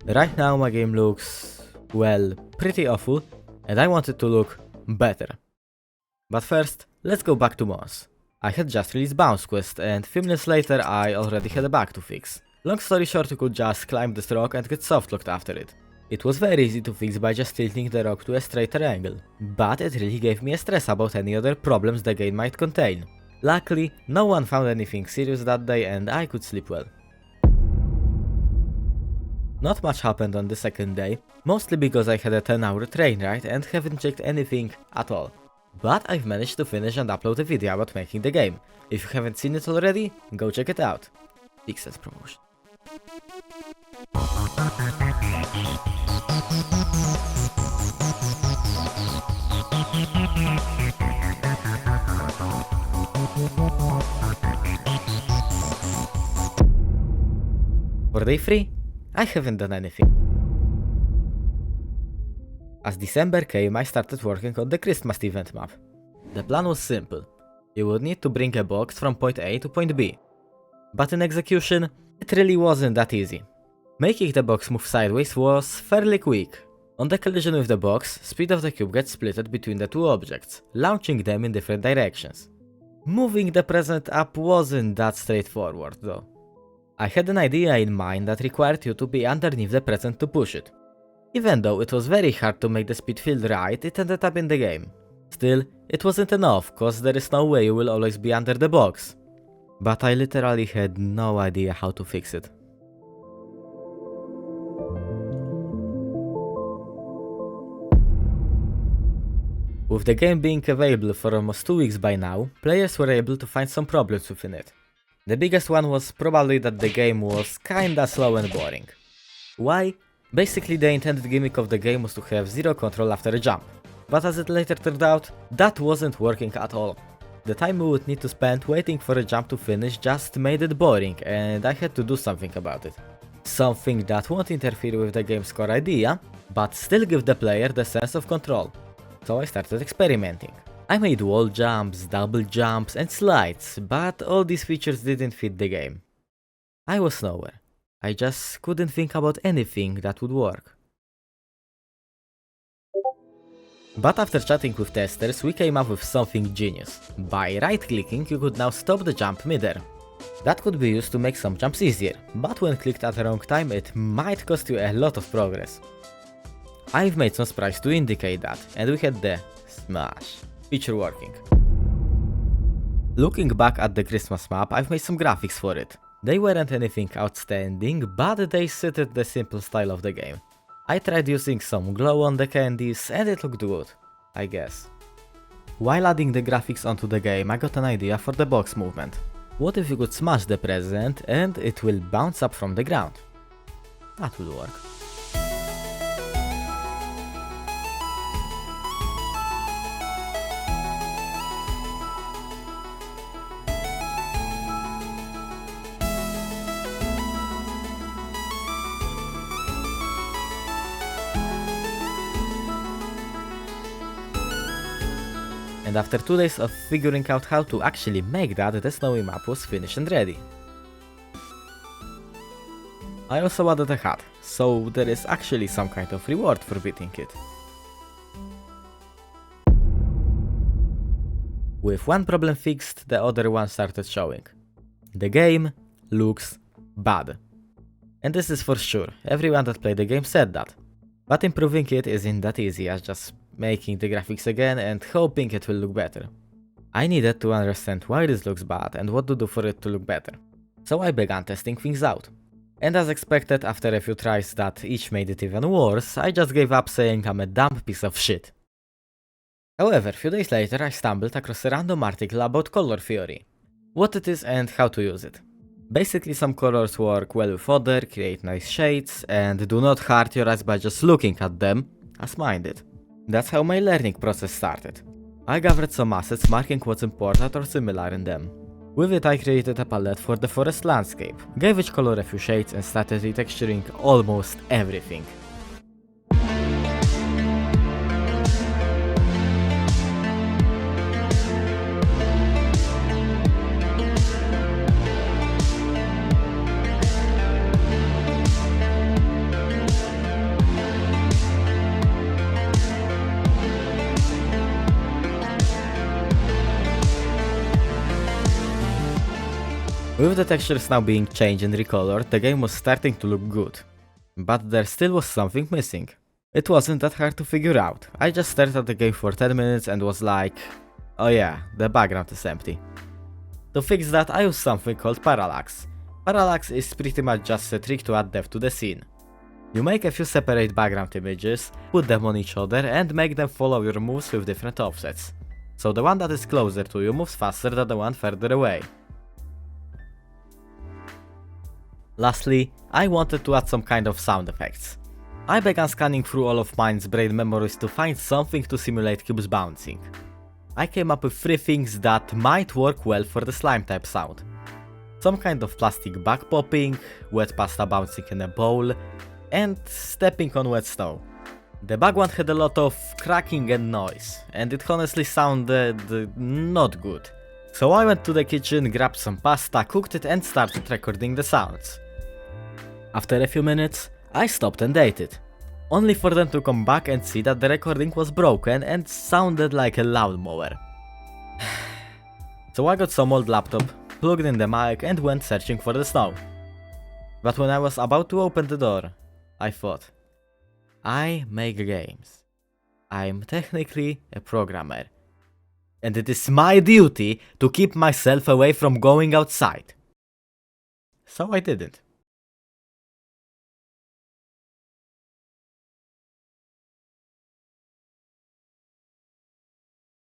Right now my game looks, well, pretty awful, and I want it to look better. But first, let's go back to Mons. I had just released Bounce Quest, and few minutes later I already had a bug to fix. Long story short, you could just climb this rock and get softlocked after it. It was very easy to fix by just tilting the rock to a straighter angle, but it really gave me a stress about any other problems the game might contain. Luckily, no one found anything serious that day and I could sleep well. Not much happened on the second day, mostly because I had a 10-hour train ride and haven't checked anything at all. But I've managed to finish and upload a video about making the game. If you haven't seen it already, go check it out. Pixels promotion. For day 3, I haven't done anything. As December came, I started working on the Christmas event map. The plan was simple. You would need to bring a box from point A to point B. But in execution, it really wasn't that easy. Making the box move sideways was fairly quick. On the collision with the box, speed of the cube gets split between the two objects, launching them in different directions. Moving the present up wasn't that straightforward though. I had an idea in mind that required you to be underneath the present to push it. Even though it was very hard to make the speed feel right, it ended up in the game. Still, it wasn't enough, cause there is no way you will always be under the box. But I literally had no idea how to fix it. With the game being available for almost 2 weeks by now, players were able to find some problems within it. The biggest one was probably that the game was kinda slow and boring. Why? Basically the intended gimmick of the game was to have zero control after a jump. But as it later turned out, that wasn't working at all. The time we would need to spend waiting for a jump to finish just made it boring and I had to do something about it. Something that won't interfere with the game's core idea, but still give the player the sense of control. So I started experimenting. I made wall jumps, double jumps and slides, but all these features didn't fit the game. I was nowhere. I just couldn't think about anything that would work. But after chatting with testers, we came up with something genius. By right-clicking, you could now stop the jump mid-air. That could be used to make some jumps easier, but when clicked at the wrong time, it might cost you a lot of progress. I've made some sprites to indicate that, and we had the smash feature working. Looking back at the Christmas map, I've made some graphics for it. They weren't anything outstanding, but they suited the simple style of the game. I tried using some glow on the candies and it looked good, I guess. While adding the graphics onto the game, I got an idea for the box movement. What if you could smash the present and it will bounce up from the ground? That would work. And after 2 days of figuring out how to actually make that, the snowy map was finished and ready. I also added a hat, so there is actually some kind of reward for beating it. With one problem fixed, the other one started showing. The game looks bad. And this is for sure, everyone that played the game said that. But improving it isn't that easy as just making the graphics again and hoping it will look better. I needed to understand why this looks bad and what to do for it to look better. So I began testing things out. And as expected, after a few tries that each made it even worse, I just gave up saying I'm a dumb piece of shit. However, a few days later I stumbled across a random article about color theory. What it is and how to use it. Basically some colors work well with other, create nice shades, and do not hurt your eyes by just looking at them, as mine did. That's how my learning process started. I gathered some assets marking what's important or similar in them. With it I created a palette for the forest landscape, gave each color a few shades and started retexturing almost everything. With the textures now being changed and recolored, the game was starting to look good. But there still was something missing. It wasn't that hard to figure out. I just stared at the game for 10 minutes and was like, oh yeah, the background is empty. To fix that, I used something called parallax. Parallax is pretty much just a trick to add depth to the scene. You make a few separate background images, put them on each other and make them follow your moves with different offsets. So the one that is closer to you moves faster than the one further away. Lastly, I wanted to add some kind of sound effects. I began scanning through all of mine's brain memories to find something to simulate cubes bouncing. I came up with 3 things that might work well for the slime type sound. Some kind of plastic bag popping, wet pasta bouncing in a bowl, and stepping on wet snow. The bag one had a lot of cracking and noise, and it honestly sounded not good. So I went to the kitchen, grabbed some pasta, cooked it and started recording the sounds. After a few minutes, I stopped and ate it, only for them to come back and see that the recording was broken and sounded like a lawnmower. So I got some old laptop, plugged in the mic and went searching for the snow. But when I was about to open the door, I thought, I make games. I'm technically a programmer. And it is my duty to keep myself away from going outside. So I didn't.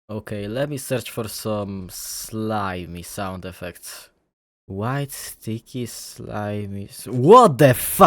Okay, let me search for some slimy sound effects. White, sticky, slimy... What the fuck?